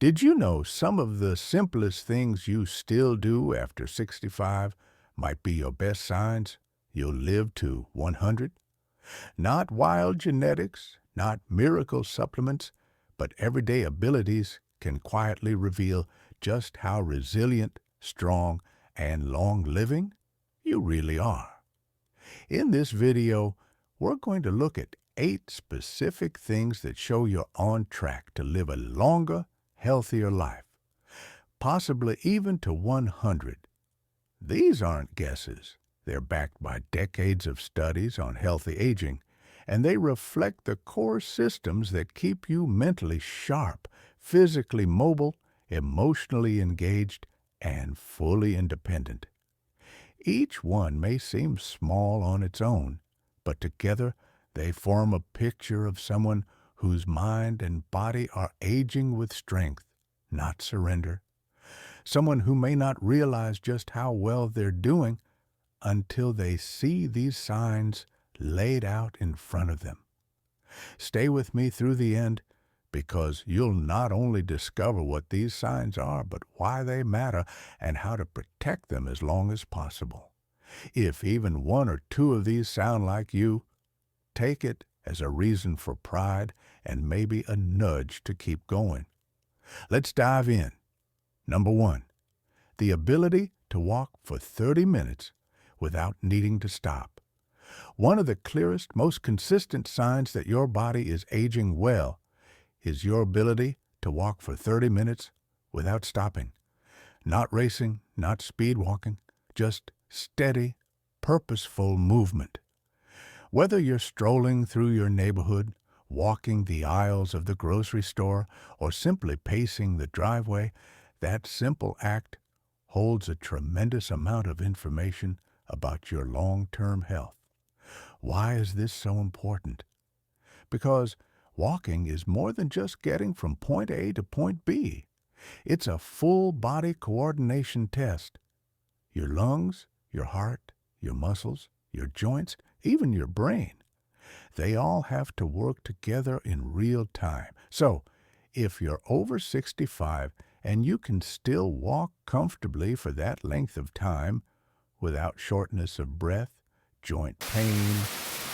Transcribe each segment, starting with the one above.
Did you know some of the simplest things you still do after 65 might be your best signs you'll live to 100? Not wild genetics, not miracle supplements, but everyday abilities can quietly reveal just how resilient, strong, and long-living you really are. In this video, we're going to look at 8 specific things that show you're on track to live a longer, healthier life, possibly even to 100. These aren't guesses. They're backed by decades of studies on healthy aging, and they reflect the core systems that keep you mentally sharp, physically mobile, emotionally engaged, and fully independent. Each one may seem small on its own, but together they form a picture of someone whose mind and body are aging with strength, not surrender. Someone who may not realize just how well they're doing until they see these signs laid out in front of them. Stay with me through the end, because you'll not only discover what these signs are, but why they matter and how to protect them as long as possible. If even one or two of these sound like you, take it as a reason for pride and maybe a nudge to keep going. Let's dive in. Number 1, the ability to walk for 30 minutes without needing to stop. One of the clearest, most consistent signs that your body is aging well is your ability to walk for 30 minutes without stopping. Not racing, not speed walking, just steady, purposeful movement. Whether you're strolling through your neighborhood, walking the aisles of the grocery store, or simply pacing the driveway, that simple act holds a tremendous amount of information about your long-term health. Why is this so important? Because walking is more than just getting from point A to point B. It's a full-body coordination test. Your lungs, your heart, your muscles, your joints, even your brain, they all have to work together in real time. So, if you're over 65 and you can still walk comfortably for that length of time without shortness of breath, joint pain,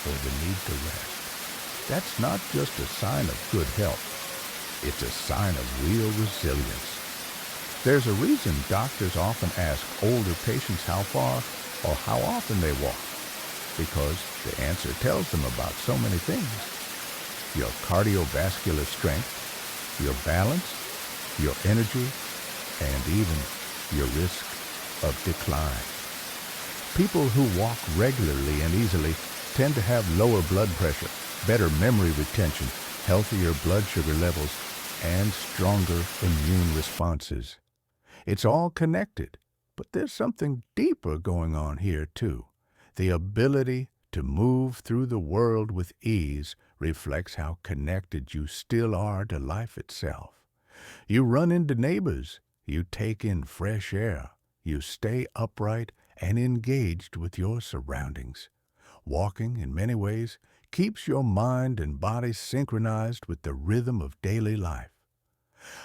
or the need to rest, that's not just a sign of good health. It's a sign of real resilience. There's a reason doctors often ask older patients how far or how often they walk, because the answer tells them about so many things: your cardiovascular strength, your balance, your energy, and even your risk of decline. People who walk regularly and easily tend to have lower blood pressure, better memory retention, healthier blood sugar levels, and stronger immune responses. It's all connected, but there's something deeper going on here too. The ability to move through the world with ease reflects how connected you still are to life itself. You run into neighbors, you take in fresh air, you stay upright and engaged with your surroundings. Walking, in many ways, keeps your mind and body synchronized with the rhythm of daily life.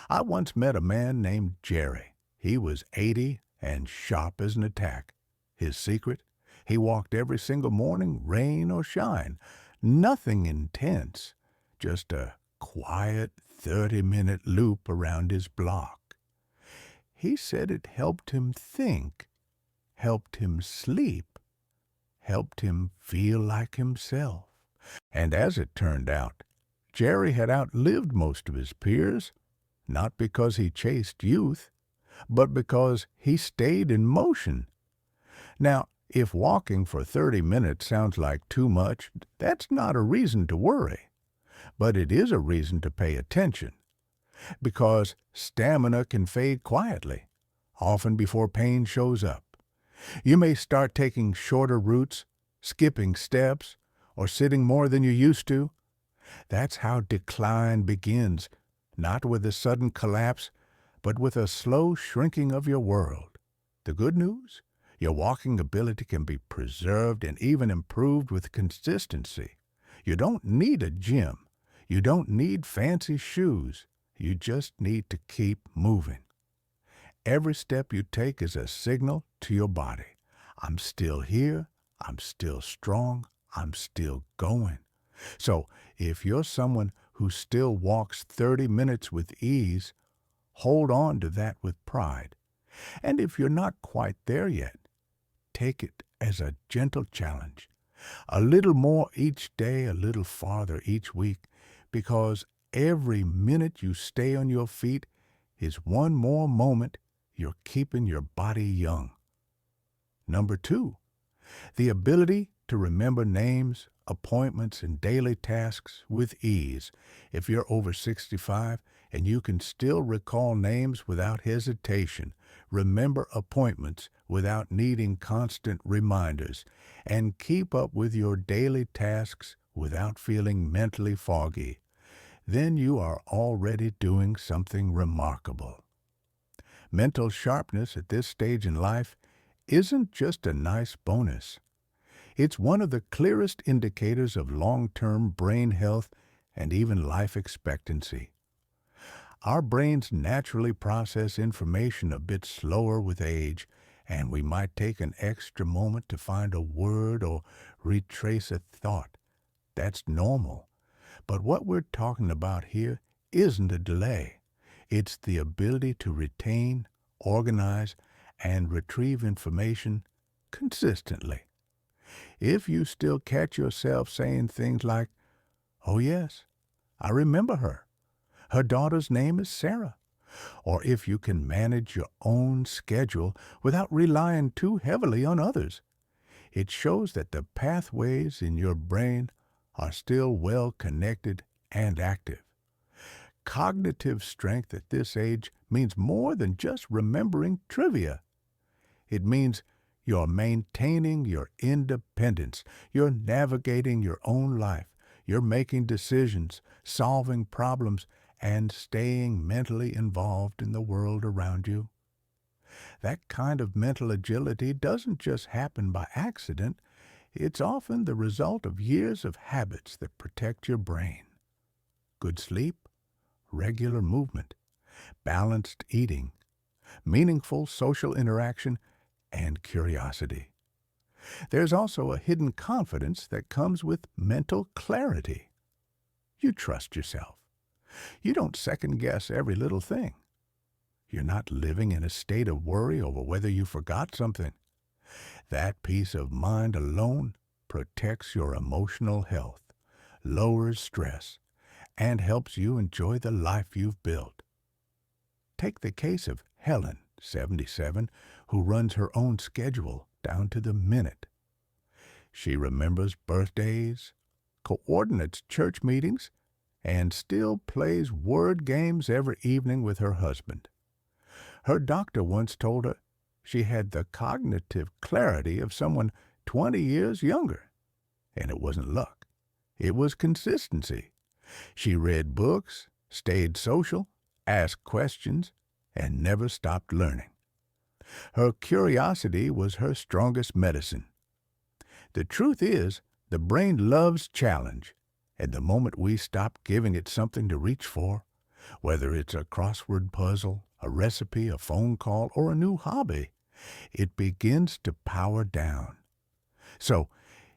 I once met a man named Jerry. He was 80 and sharp as an attack. His secret? He walked every single morning, rain or shine. Nothing intense, just a quiet 30-minute loop around his block. He said it helped him think, helped him sleep, helped him feel like himself. And as it turned out, Jerry had outlived most of his peers, not because he chased youth, but because he stayed in motion. Now, if walking for 30 minutes sounds like too much, that's not a reason to worry. But it is a reason to pay attention, because stamina can fade quietly, often before pain shows up. You may start taking shorter routes, skipping steps, or sitting more than you used to. That's how decline begins, not with a sudden collapse, but with a slow shrinking of your world. The good news? Your walking ability can be preserved and even improved with consistency. You don't need a gym. You don't need fancy shoes. You just need to keep moving. Every step you take is a signal to your body. I'm still here. I'm still strong. I'm still going. So if you're someone who still walks 30 minutes with ease, hold on to that with pride. And if you're not quite there yet, take it as a gentle challenge. A little more each day, a little farther each week, because every minute you stay on your feet is one more moment you're keeping your body young. Number 2, the ability to remember names, appointments, and daily tasks with ease. If you're over 65 and you can still recall names without hesitation, remember appointments without needing constant reminders, and keep up with your daily tasks without feeling mentally foggy, then you are already doing something remarkable. Mental sharpness at this stage in life isn't just a nice bonus. It's one of the clearest indicators of long-term brain health and even life expectancy. Our brains naturally process information a bit slower with age, and we might take an extra moment to find a word or retrace a thought. That's normal. But what we're talking about here isn't a delay. It's the ability to retain, organize, and retrieve information consistently. If you still catch yourself saying things like, "Oh yes, I remember her. Her daughter's name is Sarah," or if you can manage your own schedule without relying too heavily on others, it shows that the pathways in your brain are still well connected and active. Cognitive strength at this age means more than just remembering trivia. It means you're maintaining your independence. You're navigating your own life. You're making decisions, solving problems, and staying mentally involved in the world around you. That kind of mental agility doesn't just happen by accident. It's often the result of years of habits that protect your brain. Good sleep, regular movement, balanced eating, meaningful social interaction, and curiosity. There's also a hidden confidence that comes with mental clarity. You trust yourself. You don't second-guess every little thing. You're not living in a state of worry over whether you forgot something. That peace of mind alone protects your emotional health, lowers stress, and helps you enjoy the life you've built. Take the case of Helen, 77, who runs her own schedule down to the minute. She remembers birthdays, coordinates church meetings, and still plays word games every evening with her husband. Her doctor once told her she had the cognitive clarity of someone 20 years younger. And it wasn't luck. It was consistency. She read books, stayed social, asked questions, and never stopped learning. Her curiosity was her strongest medicine. The truth is, the brain loves challenge, and the moment we stop giving it something to reach for, whether it's a crossword puzzle, a recipe, a phone call, or a new hobby, it begins to power down. So,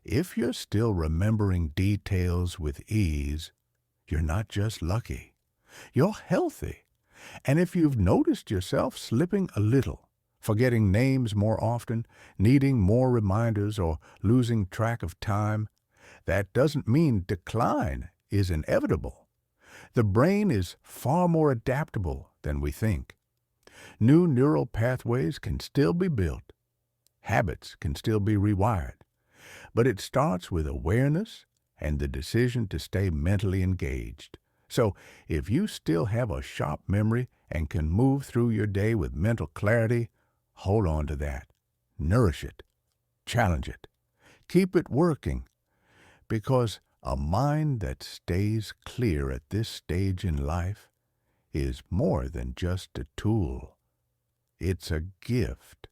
if you're still remembering details with ease, you're not just lucky. You're healthy. And if you've noticed yourself slipping a little, forgetting names more often, needing more reminders, or losing track of time, that doesn't mean decline is inevitable. The brain is far more adaptable than we think. New neural pathways can still be built. Habits can still be rewired. But it starts with awareness and the decision to stay mentally engaged. So, if you still have a sharp memory and can move through your day with mental clarity, hold on to that. Nourish it. Challenge it. Keep it working. Because a mind that stays clear at this stage in life is more than just a tool. It's a gift.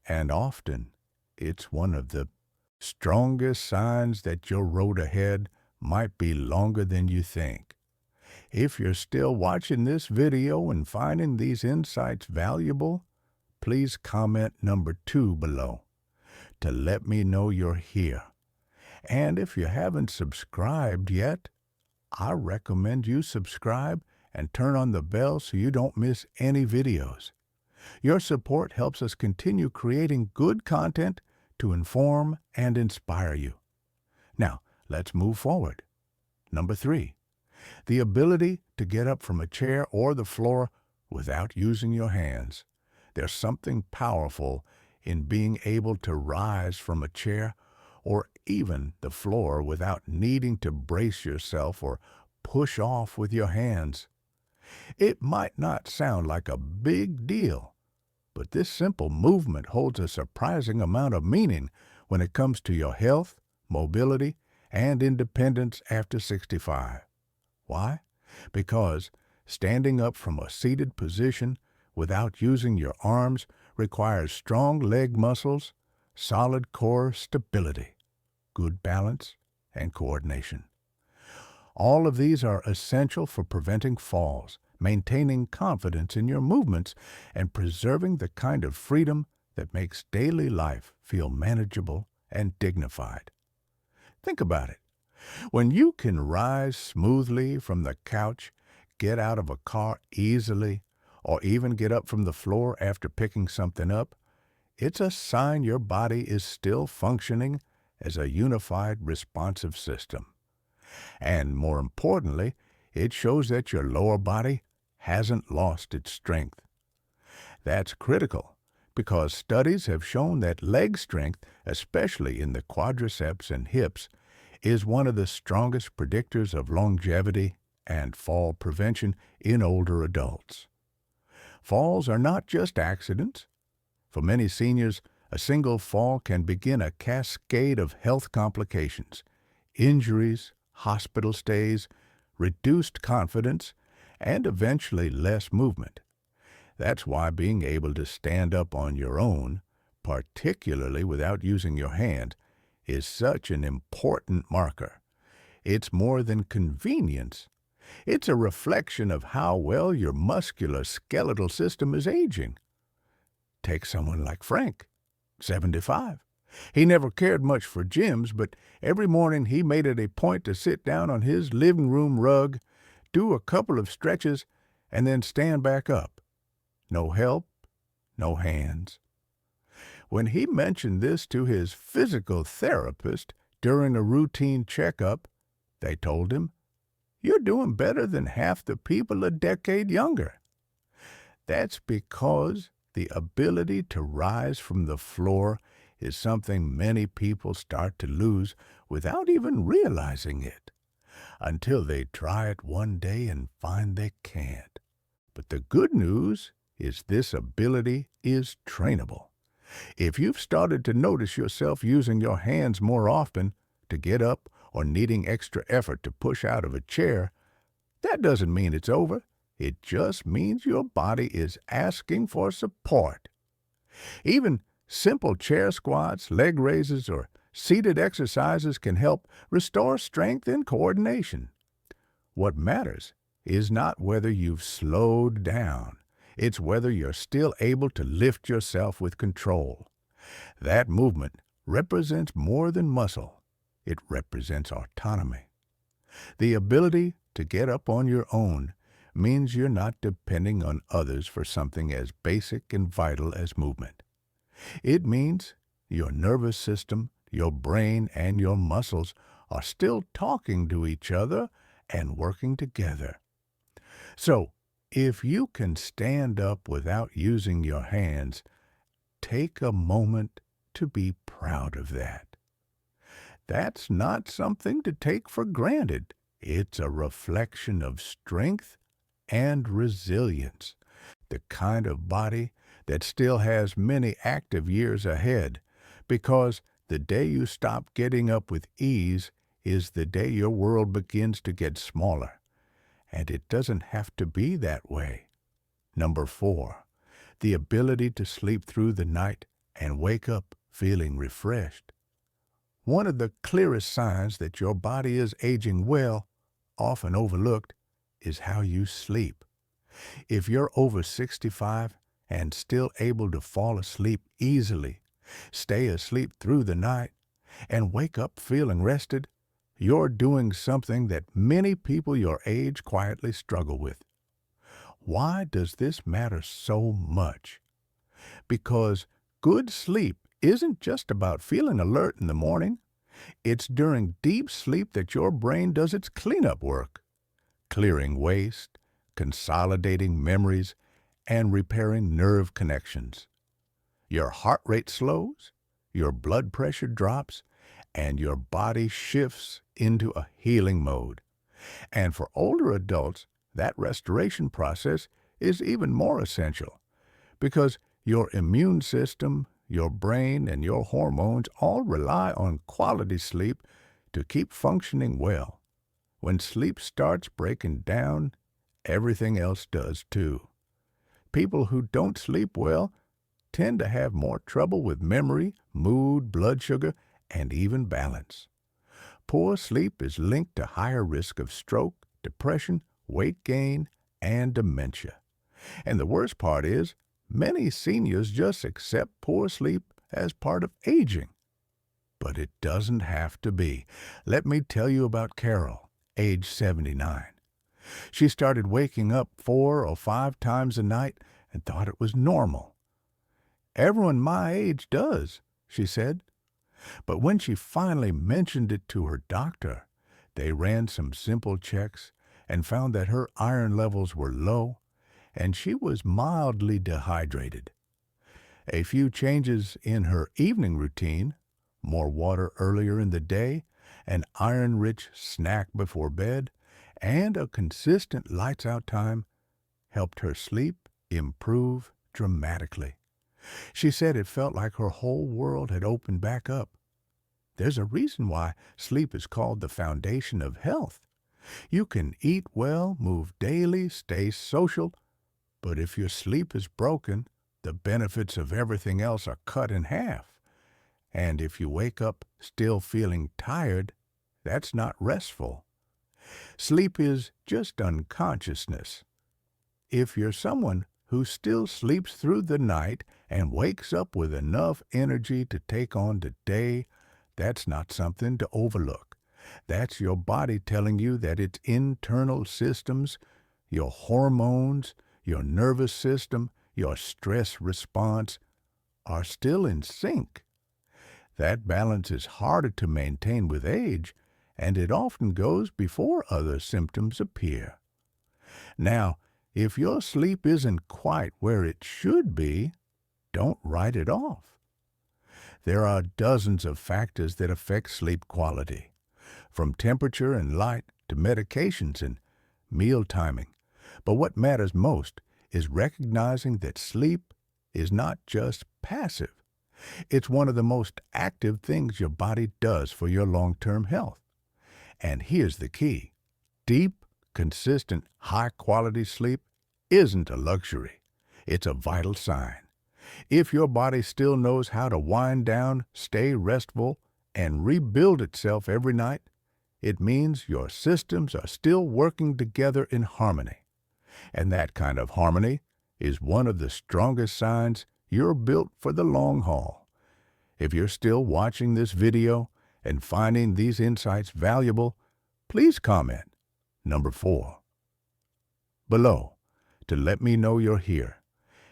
And often, it's one of the strongest signs that your road ahead might be longer than you think. If you're still watching this video and finding these insights valuable, please comment number 2 below to let me know you're here. And if you haven't subscribed yet, I recommend you subscribe and turn on the bell so you don't miss any videos. Your support helps us continue creating good content to inform and inspire you. Now, let's move forward. Number 3, the ability to get up from a chair or the floor without using your hands. There's something powerful in being able to rise from a chair or even the floor without needing to brace yourself or push off with your hands. It might not sound like a big deal, but this simple movement holds a surprising amount of meaning when it comes to your health, mobility, and independence after 65. Why? Because standing up from a seated position without using your arms requires strong leg muscles, solid core stability, good balance, and coordination. All of these are essential for preventing falls, maintaining confidence in your movements, and preserving the kind of freedom that makes daily life feel manageable and dignified. Think about it. When you can rise smoothly from the couch, get out of a car easily, or even get up from the floor after picking something up, it's a sign your body is still functioning as a unified, responsive system. And more importantly, it shows that your lower body hasn't lost its strength. That's critical because studies have shown that leg strength, especially in the quadriceps and hips, is one of the strongest predictors of longevity and fall prevention in older adults. Falls are not just accidents. For many seniors, a single fall can begin a cascade of health complications, injuries, hospital stays, reduced confidence, and eventually less movement. That's why being able to stand up on your own, particularly without using your hand, is such an important marker. It's more than convenience. It's a reflection of how well your musculoskeletal system is aging. Take someone like Frank, 75. He never cared much for gyms, but every morning he made it a point to sit down on his living room rug, do a couple of stretches, and then stand back up. No help, no hands. When he mentioned this to his physical therapist during a routine checkup, they told him, "You're doing better than half the people a decade younger." That's because the ability to rise from the floor is something many people start to lose without even realizing it, until they try it one day and find they can't. But the good news is this ability is trainable. If you've started to notice yourself using your hands more often to get up or needing extra effort to push out of a chair, that doesn't mean it's over. It just means your body is asking for support. Even simple chair squats, leg raises, or seated exercises can help restore strength and coordination. What matters is not whether you've slowed down. It's whether you're still able to lift yourself with control. That movement represents more than muscle. It represents autonomy. The ability to get up on your own means you're not depending on others for something as basic and vital as movement. It means your nervous system, your brain, and your muscles are still talking to each other and working together. So, if you can stand up without using your hands, take a moment to be proud of that. That's not something to take for granted. It's a reflection of strength and resilience, the kind of body that still has many active years ahead, because the day you stop getting up with ease is the day your world begins to get smaller. And it doesn't have to be that way. Number 4, the ability to sleep through the night and wake up feeling refreshed. One of the clearest signs that your body is aging well, often overlooked, is how you sleep. If you're over 65 and still able to fall asleep easily, stay asleep through the night, and wake up feeling rested, you're doing something that many people your age quietly struggle with. Why does this matter so much? Because good sleep isn't just about feeling alert in the morning. It's during deep sleep that your brain does its cleanup work, clearing waste, consolidating memories, and repairing nerve connections. Your heart rate slows, your blood pressure drops, and your body shifts into a healing mode. And for older adults, that restoration process is even more essential because your immune system, your brain, and your hormones all rely on quality sleep to keep functioning well. When sleep starts breaking down, everything else does too. People who don't sleep well tend to have more trouble with memory, mood, blood sugar, and even balance. Poor sleep is linked to higher risk of stroke, depression, weight gain, and dementia. And the worst part is, many seniors just accept poor sleep as part of aging. But it doesn't have to be. Let me tell you about Carol, age 79. She started waking up 4 or 5 times a night and thought it was normal. "Everyone my age does," she said. But when she finally mentioned it to her doctor, they ran some simple checks and found that her iron levels were low and she was mildly dehydrated. A few changes in her evening routine, more water earlier in the day, an iron-rich snack before bed, and a consistent lights-out time helped her sleep improve dramatically. She said it felt like her whole world had opened back up. There's a reason why sleep is called the foundation of health. You can eat well, move daily, stay social, but if your sleep is broken, the benefits of everything else are cut in half. And if you wake up still feeling tired, that's not restful. Sleep is just unconsciousness. If you're someone who still sleeps through the night and wakes up with enough energy to take on the day, that's not something to overlook. That's your body telling you that its internal systems, your hormones, your nervous system, your stress response, are still in sync. That balance is harder to maintain with age, and it often goes before other symptoms appear. Now, if your sleep isn't quite where it should be, don't write it off. There are dozens of factors that affect sleep quality, from temperature and light to medications and meal timing. But what matters most is recognizing that sleep is not just passive. It's one of the most active things your body does for your long-term health. And here's the key. Deep, consistent, high-quality sleep isn't a luxury. It's a vital sign. If your body still knows how to wind down, stay restful, and rebuild itself every night, it means your systems are still working together in harmony. And that kind of harmony is one of the strongest signs you're built for the long haul. If you're still watching this video and finding these insights valuable, please comment number 4 below to let me know you're here.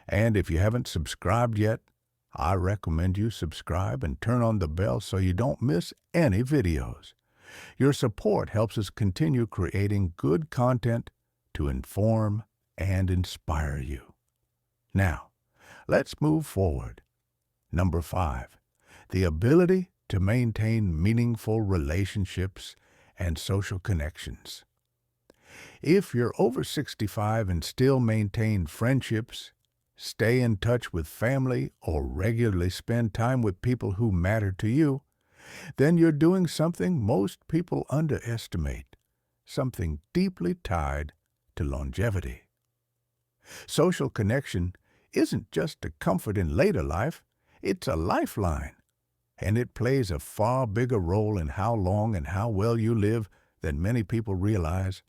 And if you haven't subscribed yet, I recommend you subscribe and turn on the bell so you don't miss any videos. Your support helps us continue creating good content to inform and inspire you. Now, let's move forward. Number 5, the ability to maintain meaningful relationships and social connections. If you're over 65 and still maintain friendships, stay in touch with family, or regularly spend time with people who matter to you, then you're doing something most people underestimate, something deeply tied to longevity. Social connection isn't just a comfort in later life, it's a lifeline, and it plays a far bigger role in how long and how well you live than many people realize.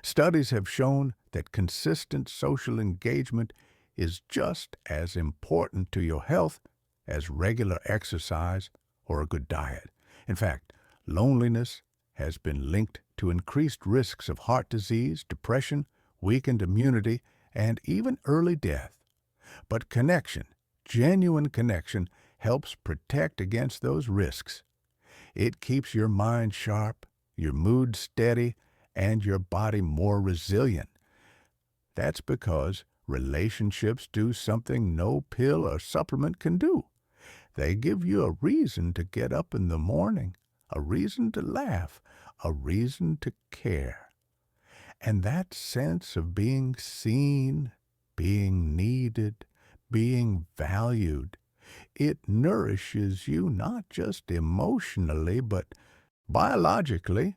Studies have shown that consistent social engagement is just as important to your health as regular exercise or a good diet. In fact, loneliness has been linked to increased risks of heart disease, depression, weakened immunity, and even early death. But connection, genuine connection, helps protect against those risks. It keeps your mind sharp, your mood steady, and your body more resilient. That's because relationships do something no pill or supplement can do. They give you a reason to get up in the morning, a reason to laugh, a reason to care. And that sense of being seen, being needed, being valued, it nourishes you not just emotionally, but biologically.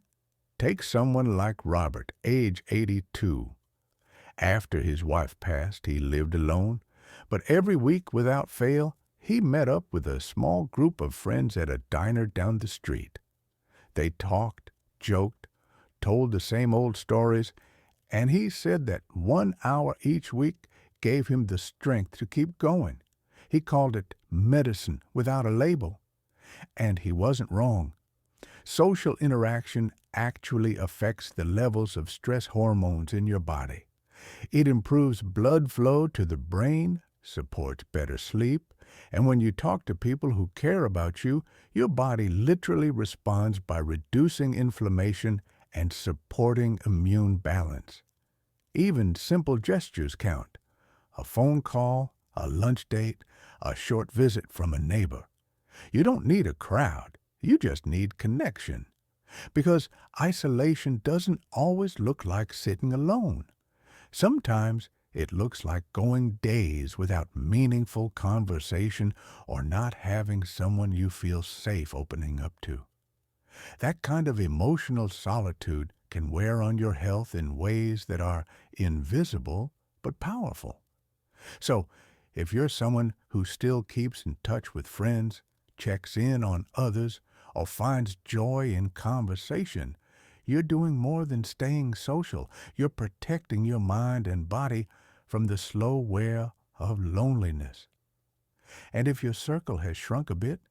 Take someone like Robert, age 82. After his wife passed, he lived alone, but every week without fail, he met up with a small group of friends at a diner down the street. They talked, joked, told the same old stories, and he said that 1 hour each week gave him the strength to keep going. He called it medicine without a label. And he wasn't wrong. Social interaction actually affects the levels of stress hormones in your body. It improves blood flow to the brain, supports better sleep, and when you talk to people who care about you, your body literally responds by reducing inflammation and supporting immune balance. Even simple gestures count. A phone call, a lunch date, a short visit from a neighbor. You don't need a crowd. You just need connection. Because isolation doesn't always look like sitting alone. Sometimes it looks like going days without meaningful conversation or not having someone you feel safe opening up to. That kind of emotional solitude can wear on your health in ways that are invisible but powerful. So, if you're someone who still keeps in touch with friends, checks in on others, or finds joy in conversation, you're doing more than staying social. You're protecting your mind and body from the slow wear of loneliness. And if your circle has shrunk a bit,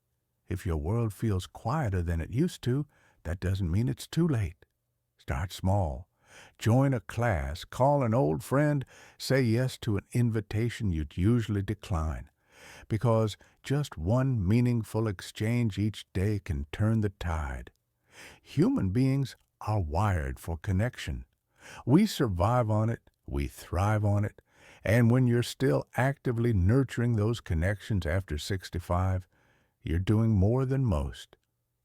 if your world feels quieter than it used to, that doesn't mean it's too late. Start small. Join a class, call an old friend, say yes to an invitation you'd usually decline. Because just one meaningful exchange each day can turn the tide. Human beings are wired for connection. We survive on it, we thrive on it, and when you're still actively nurturing those connections after 65, you're doing more than most.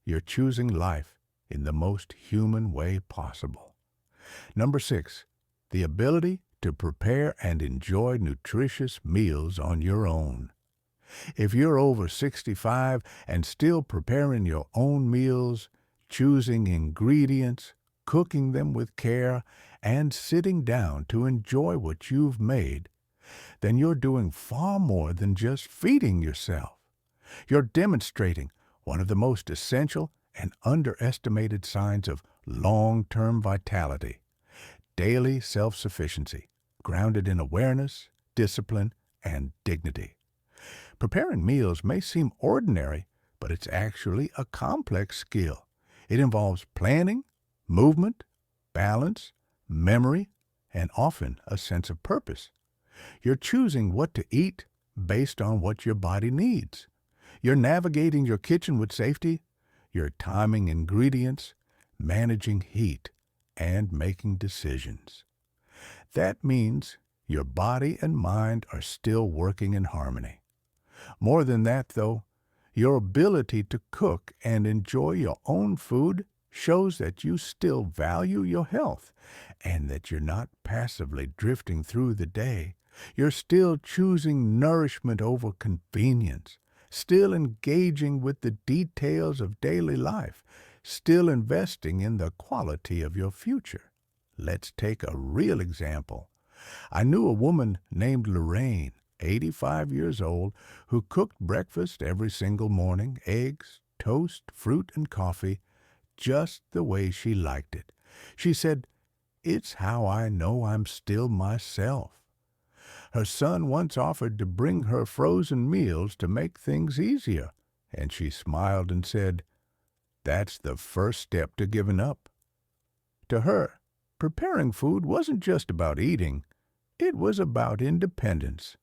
You're choosing life in the most human way possible. Number 6, the ability to prepare and enjoy nutritious meals on your own. If you're over 65 and still preparing your own meals, choosing ingredients, cooking them with care, and sitting down to enjoy what you've made, then you're doing far more than just feeding yourself. You're demonstrating one of the most essential and underestimated signs of long-term vitality, daily self-sufficiency, grounded in awareness, discipline, and dignity. Preparing meals may seem ordinary, but it's actually a complex skill. It involves planning, movement, balance, memory, and often a sense of purpose. You're choosing what to eat based on what your body needs. You're navigating your kitchen with safety. You're timing ingredients, managing heat, and making decisions. That means your body and mind are still working in harmony. More than that, though, your ability to cook and enjoy your own food shows that you still value your health and that you're not passively drifting through the day. You're still choosing nourishment over convenience, still engaging with the details of daily life, still investing in the quality of your future. Let's take a real example. I knew a woman named Lorraine, 85 years old, who cooked breakfast every single morning, eggs, toast, fruit, and coffee, just the way she liked it. She said, It's how I know I'm still myself. Her son once offered to bring her frozen meals to make things easier, and she smiled and said, "That's the first step to giving up." To her, preparing food wasn't just about eating, it was about independence.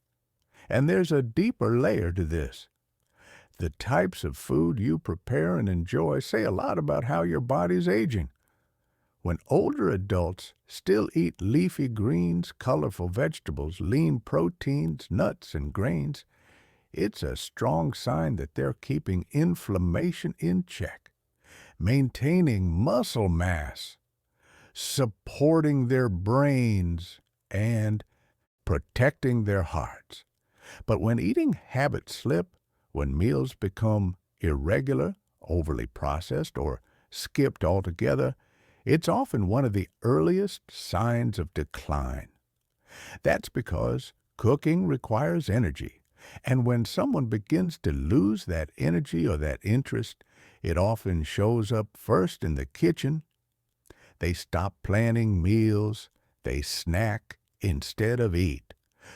And there's a deeper layer to this. The types of food you prepare and enjoy say a lot about how your body's aging. When older adults still eat leafy greens, colorful vegetables, lean proteins, nuts, and grains, it's a strong sign that they're keeping inflammation in check, maintaining muscle mass, supporting their brains, and protecting their hearts. But when eating habits slip, when meals become irregular, overly processed, or skipped altogether, it's often one of the earliest signs of decline. That's because cooking requires energy, and when someone begins to lose that energy or that interest, it often shows up first in the kitchen. They stop planning meals, they snack instead of eat.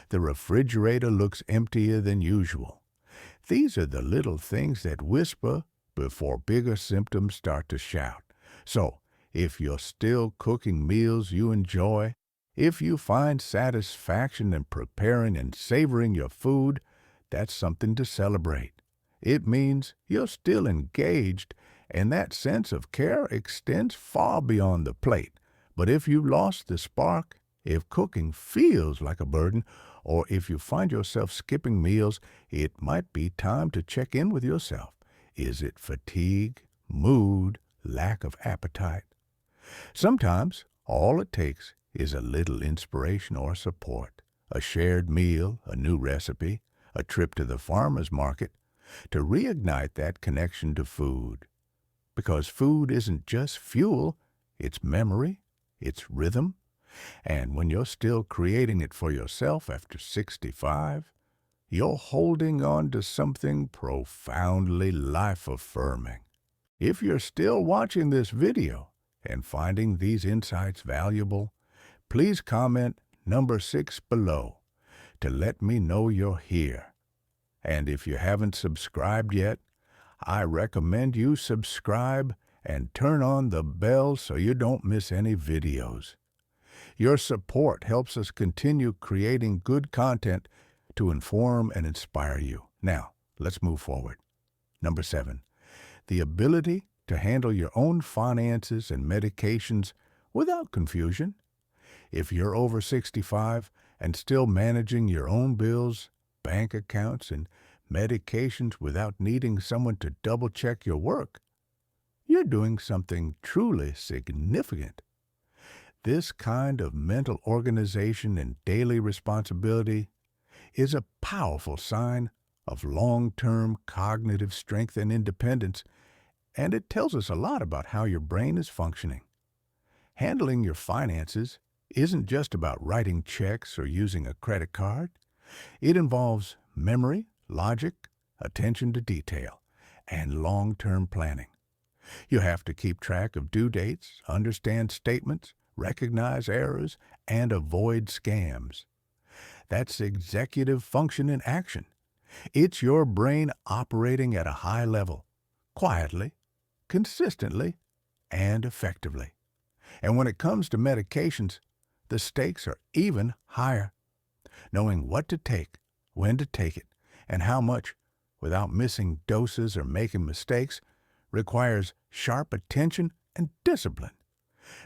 The refrigerator looks emptier than usual. These are the little things that whisper before bigger symptoms start to shout. So, if you're still cooking meals you enjoy, if you find satisfaction in preparing and savoring your food, that's something to celebrate. It means you're still engaged, and that sense of care extends far beyond the plate. But if you lost the spark, if cooking feels like a burden, or if you find yourself skipping meals, it might be time to check in with yourself. Is it fatigue, mood, lack of appetite? Sometimes all it takes is a little inspiration or support, a shared meal, a new recipe, a trip to the farmer's market, to reignite that connection to food. Because food isn't just fuel, it's memory, it's rhythm, and when you're still creating it for yourself after 65, you're holding on to something profoundly life-affirming. If you're still watching this video and finding these insights valuable, please comment number 6 below to let me know you're here. And if you haven't subscribed yet, I recommend you subscribe and turn on the bell so you don't miss any videos. Your support helps us continue creating good content to inform and inspire you. Now, let's move forward. Number 7, the ability to handle your own finances and medications without confusion. If you're over 65 and still managing your own bills, bank accounts, and medications without needing someone to double-check your work, you're doing something truly significant. This kind of mental organization and daily responsibility is a powerful sign of long-term cognitive strength and independence, and it tells us a lot about how your brain is functioning. Handling your finances isn't just about writing checks or using a credit card. It involves memory, logic, attention to detail, and long-term planning. You have to keep track of due dates, understand statements, recognize errors, and avoid scams. That's executive function in action. It's your brain operating at a high level, quietly, consistently, and effectively. And when it comes to medications, the stakes are even higher. Knowing what to take, when to take it, and how much, without missing doses or making mistakes, requires sharp attention and discipline.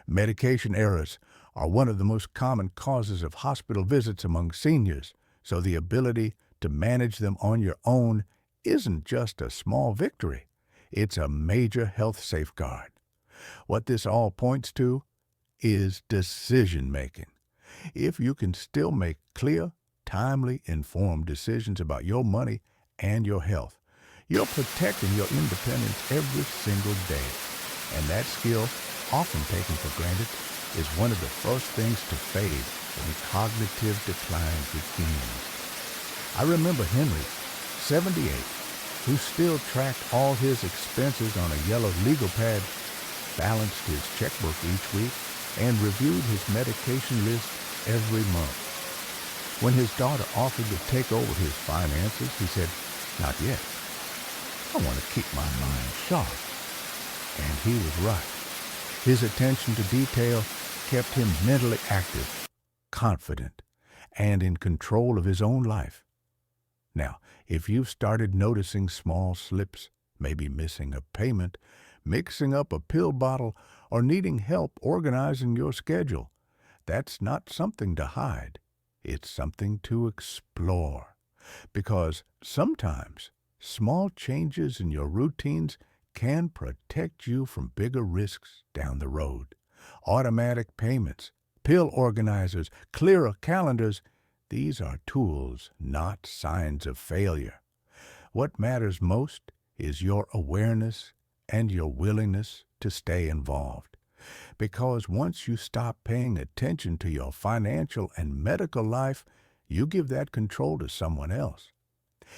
Medication errors are one of the most common causes of hospital visits among seniors, so the ability to manage them on your own isn't just a small victory. It's a major health safeguard. What this all points to is decision-making. If you can still make clear, timely, informed decisions about your money and your health, you're protecting your independence every single day. And that skill, often taken for granted, is one of the first things to fade when cognitive decline begins. I remember Henry, 78, who still tracked all his expenses on a yellow legal pad, balanced his checkbook each week, and reviewed his medication list every month. When his daughter offered to take over his finances, he said, "Not yet. I want to keep my mind sharp." And he was right. His attention to detail kept him mentally active, confident, and in control of his own life. Now, if you've started noticing small slips, maybe missing a payment, mixing up a pill bottle, or needing help organizing your schedule, that's not something to hide. It's something to explore. Because sometimes small changes in your routines can protect you from bigger risks down the road. Automatic payments, pill organizers, clearer calendars, these are tools, not signs of failure. What matters most is your awareness and your willingness to stay involved. Because once you stop paying attention to your financial and medical life, you give that control to someone else.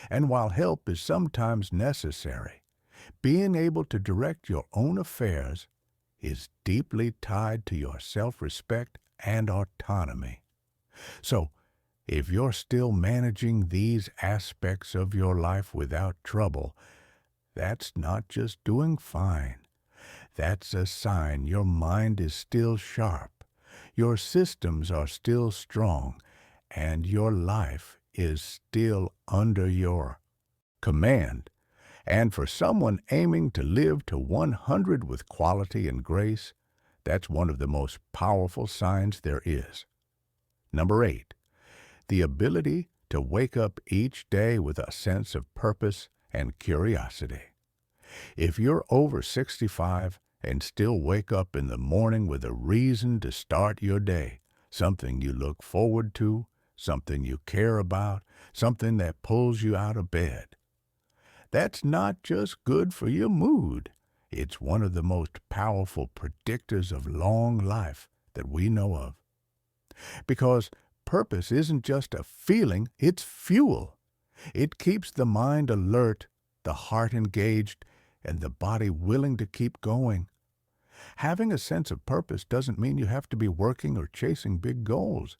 And while help is sometimes necessary, being able to direct your own affairs is deeply tied to your self-respect and autonomy. So, if you're still managing these aspects of your life without trouble, that's not just doing fine. That's a sign your mind is still sharp, your systems are still strong, and your life is still under your command. And for someone aiming to live to 100 with quality and grace, that's one of the most powerful signs there is. Number 8, the ability to wake up each day with a sense of purpose and curiosity. If you're over 65 and still wake up in the morning with a reason to start your day, something you look forward to, something you care about, something that pulls you out of bed, that's not just good for your mood. It's one of the most powerful predictors of long life that we know of. Because purpose isn't just a feeling, it's fuel. It keeps the mind alert, the heart engaged, and the body willing to keep going. Having a sense of purpose doesn't mean you have to be working or chasing big goals.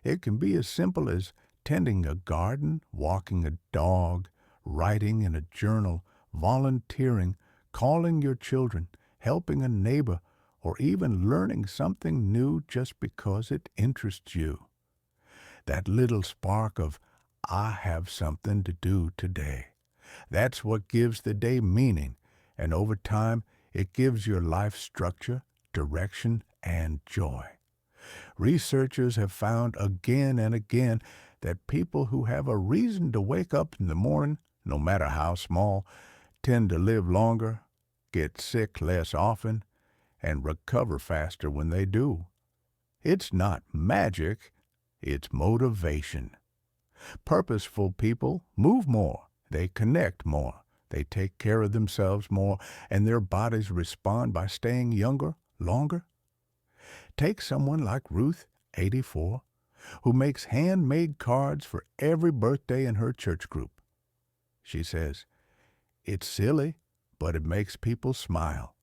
It can be as simple as tending a garden, walking a dog, writing in a journal, volunteering, calling your children, helping a neighbor, or even learning something new just because it interests you. That little spark of, "I have something to do today." That's what gives the day meaning, and over time, it gives your life structure, direction, and joy. Researchers have found again and again that people who have a reason to wake up in the morning, no matter how small, tend to live longer, get sick less often, and recover faster when they do. It's not magic, it's motivation. Purposeful people move more, they connect more, they take care of themselves more, and their bodies respond by staying younger longer. Take someone like Ruth, 84, who makes handmade cards for every birthday in her church group. She says, "It's silly, but it makes people smile."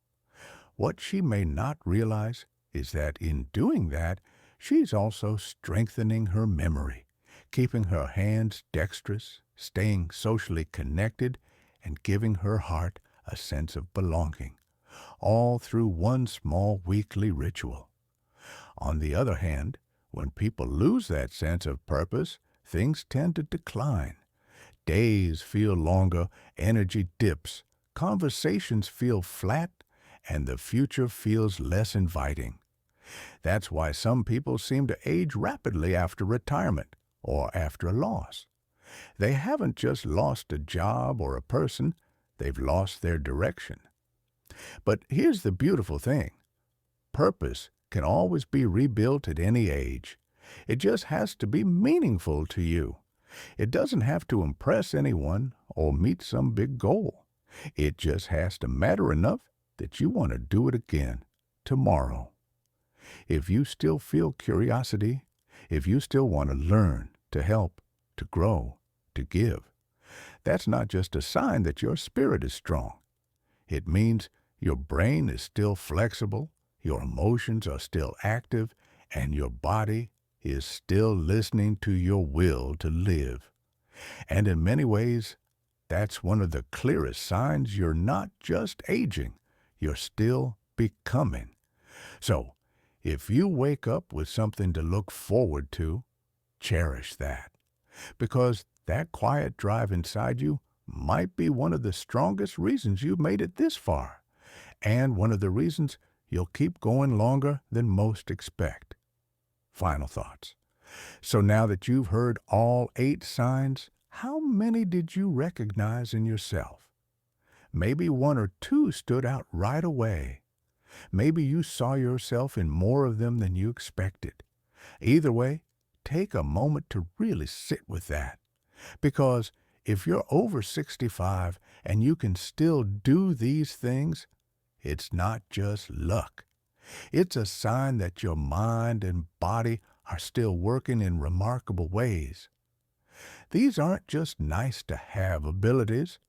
What she may not realize is that in doing that, she's also strengthening her memory, keeping her hands dexterous, staying socially connected, and giving her heart a sense of belonging, all through one small weekly ritual. On the other hand, when people lose that sense of purpose, things tend to decline. Days feel longer, energy dips, conversations feel flat, and the future feels less inviting. That's why some people seem to age rapidly after retirement or after a loss. They haven't just lost a job or a person, they've lost their direction. But here's the beautiful thing. Purpose can always be rebuilt at any age. It just has to be meaningful to you. It doesn't have to impress anyone or meet some big goal. It just has to matter enough that you want to do it again tomorrow. If you still feel curiosity, if you still want to learn, to help, to grow, to give, that's not just a sign that your spirit is strong. It means your brain is still flexible, your emotions are still active, and your body is still listening to your will to live. And in many ways, that's one of the clearest signs you're not just aging, you're still becoming. So, if you wake up with something to look forward to, cherish that. Because that quiet drive inside you might be one of the strongest reasons you've made it this far, and one of the reasons you'll keep going longer than most expect. Final thoughts. So now that you've heard all 8 signs, how many did you recognize in yourself? Maybe 1 or 2 stood out right away. Maybe you saw yourself in more of them than you expected. Either way, take a moment to really sit with that. Because if you're over 65 and you can still do these things, it's not just luck. It's a sign that your mind and body are still working in remarkable ways. These aren't just nice-to-have abilities.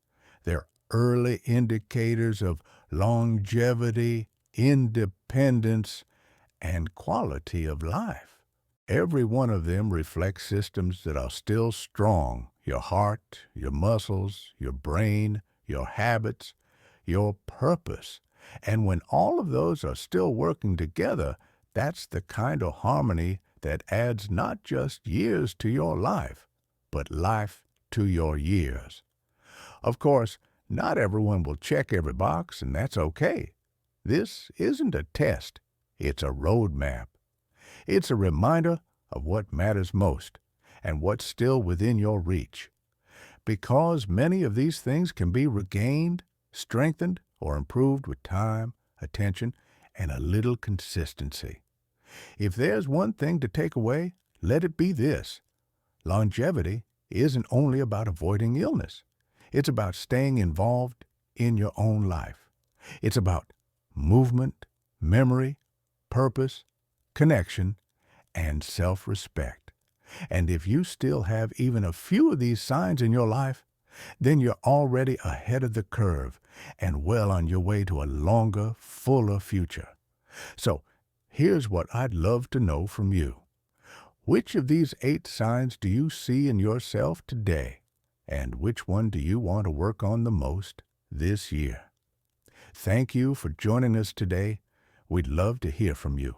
They're early indicators of longevity, independence, and quality of life. Every one of them reflects systems that are still strong: your heart, your muscles, your brain, your habits, your purpose. And when all of those are still working together, that's the kind of harmony that adds not just years to your life, but life to your years. Of course, not everyone will check every box, and that's okay. This isn't a test. It's a roadmap. It's a reminder of what matters most and what's still within your reach. Because many of these things can be regained, strengthened, or improved with time, attention, and a little consistency. If there's one thing to take away, let it be this: longevity isn't only about avoiding illness. It's about staying involved in your own life. It's about movement, memory, purpose, connection, and self-respect. And if you still have even a few of these signs in your life, then you're already ahead of the curve and well on your way to a longer, fuller future. So, here's what I'd love to know from you. Which of these 8 signs do you see in yourself today? And which one do you want to work on the most this year? Thank you for joining us today. We'd love to hear from you.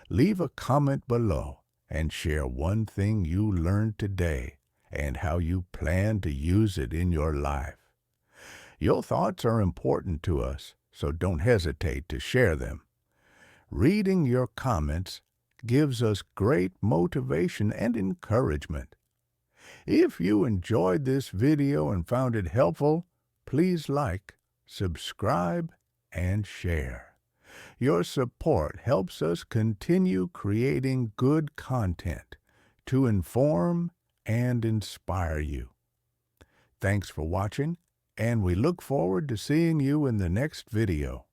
Leave a comment below and share one thing you learned today and how you plan to use it in your life. Your thoughts are important to us, so don't hesitate to share them. Reading your comments gives us great motivation and encouragement. If you enjoyed this video and found it helpful, please like, subscribe, and share. Your support helps us continue creating good content to inform and inspire you. Thanks for watching, and we look forward to seeing you in the next video.